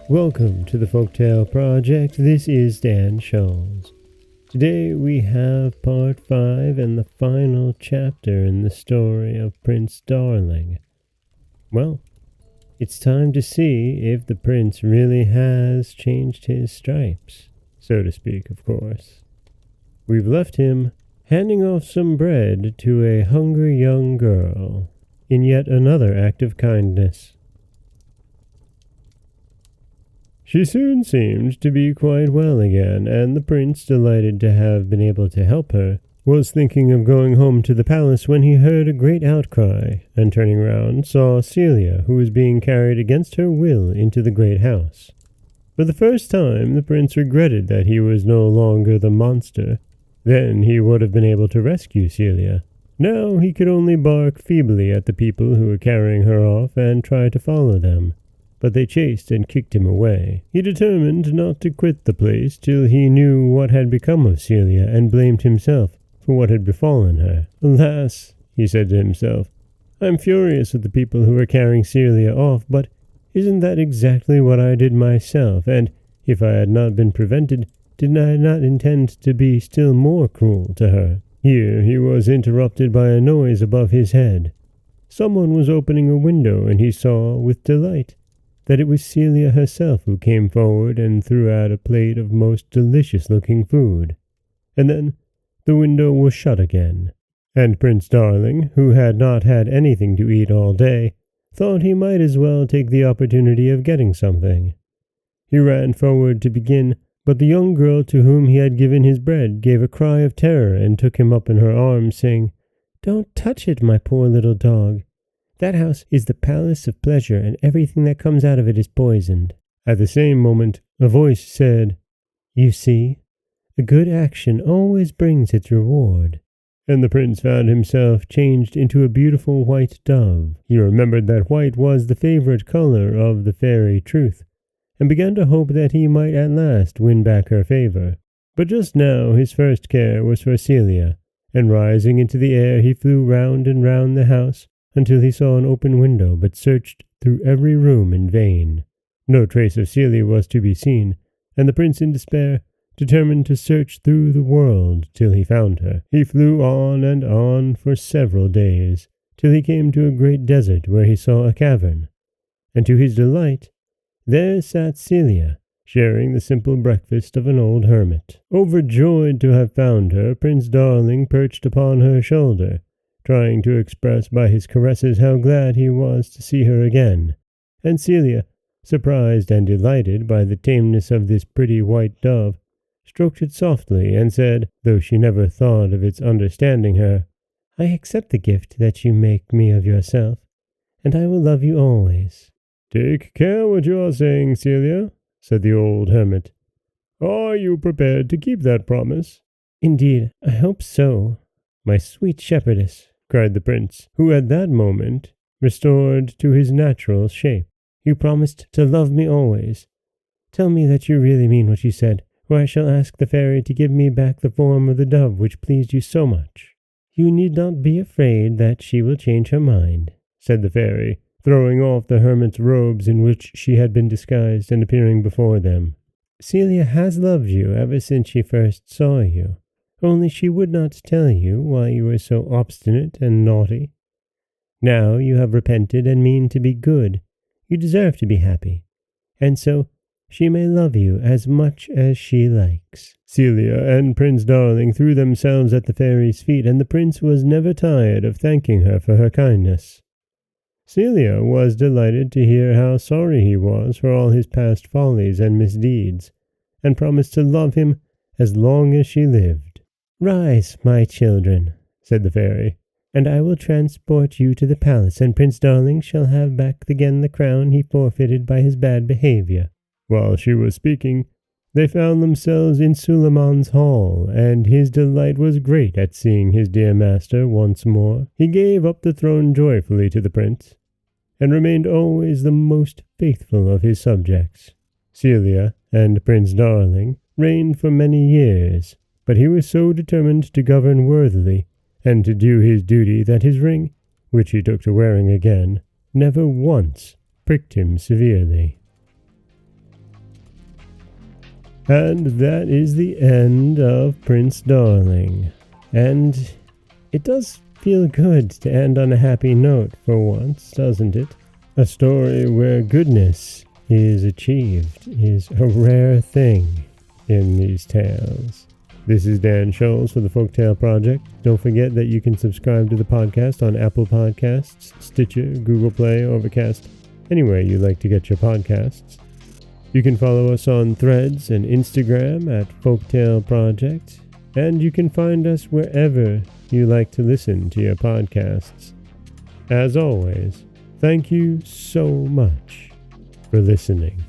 Welcome to the Folktale Project. This is Dan Scholz. Today we have part 5 and the final chapter in the story of Prince Darling. Well, it's time to see if the prince really has changed his stripes, so to speak, of course. We've left him handing off some bread to a hungry young girl in yet another act of kindness. She soon seemed to be quite well again, and the prince, delighted to have been able to help her, was thinking of going home to the palace when he heard a great outcry, and turning round saw Celia, who was being carried against her will into the great house. For the first time the prince regretted that he was no longer the monster. Then he would have been able to rescue Celia. Now he could only bark feebly at the people who were carrying her off and try to follow them. But they chased and kicked him away. He determined not to quit the place till he knew what had become of Celia, and blamed himself for what had befallen her. Alas, he said to himself, I'm furious with the people who are carrying Celia off, but isn't that exactly what I did myself? And if I had not been prevented, did I not intend to be still more cruel to her? Here he was interrupted by a noise above his head. Someone was opening a window, and he saw, with delight, that it was Celia herself who came forward and threw out a plate of most delicious-looking food. And then the window was shut again, and Prince Darling, who had not had anything to eat all day, thought he might as well take the opportunity of getting something. He ran forward to begin, but the young girl to whom he had given his bread gave a cry of terror and took him up in her arms, saying, Don't touch it, my poor little dog. That house is the palace of pleasure, and everything that comes out of it is poisoned. At the same moment, a voice said, You see, a good action always brings its reward. And the prince found himself changed into a beautiful white dove. He remembered that white was the favorite color of the fairy Truth, and began to hope that he might at last win back her favor. But just now his first care was for Celia, and rising into the air he flew round and round the house, until he saw an open window, but searched through every room in vain. No trace of Celia was to be seen, and the prince, in despair, determined to search through the world till he found her. He flew on and on for several days, till he came to a great desert where he saw a cavern, and to his delight, there sat Celia, sharing the simple breakfast of an old hermit. Overjoyed to have found her, Prince Darling perched upon her shoulder, trying to express by his caresses how glad he was to see her again, and Celia, surprised and delighted by the tameness of this pretty white dove, stroked it softly and said, though she never thought of its understanding her, I accept the gift that you make me of yourself, and I will love you always. Take care what you are saying, Celia, said the old hermit. Are you prepared to keep that promise? Indeed, I hope so, my sweet shepherdess, cried the prince, who at that moment restored to his natural shape. You promised to love me always. Tell me that you really mean what you said, or I shall ask the fairy to give me back the form of the dove which pleased you so much. You need not be afraid that she will change her mind, said the fairy, throwing off the hermit's robes in which she had been disguised and appearing before them. Celia has loved you ever since she first saw you. Only she would not tell you why you were so obstinate and naughty. Now you have repented and mean to be good. You deserve to be happy, and so she may love you as much as she likes. Celia and Prince Darling threw themselves at the fairy's feet, and the prince was never tired of thanking her for her kindness. Celia was delighted to hear how sorry he was for all his past follies and misdeeds, and promised to love him as long as she lived. Rise, my children, said the fairy, and I will transport you to the palace, and Prince Darling shall have back again the crown he forfeited by his bad behavior. While she was speaking, they found themselves in Suleiman's hall, and his delight was great at seeing his dear master once more. He gave up the throne joyfully to the prince, and remained always the most faithful of his subjects. Celia and Prince Darling reigned for many years, but he was so determined to govern worthily and to do his duty that his ring, which he took to wearing again, never once pricked him severely. And that is the end of Prince Darling. And it does feel good to end on a happy note for once, doesn't it? A story where goodness is achieved is a rare thing in these tales. This is Dan Scholz for the Folktale Project. Don't forget that you can subscribe to the podcast on Apple Podcasts, Stitcher, Google Play, Overcast, anywhere you like to get your podcasts. You can follow us on Threads and Instagram at Folktale Project, and you can find us wherever you like to listen to your podcasts. As always, thank you so much for listening.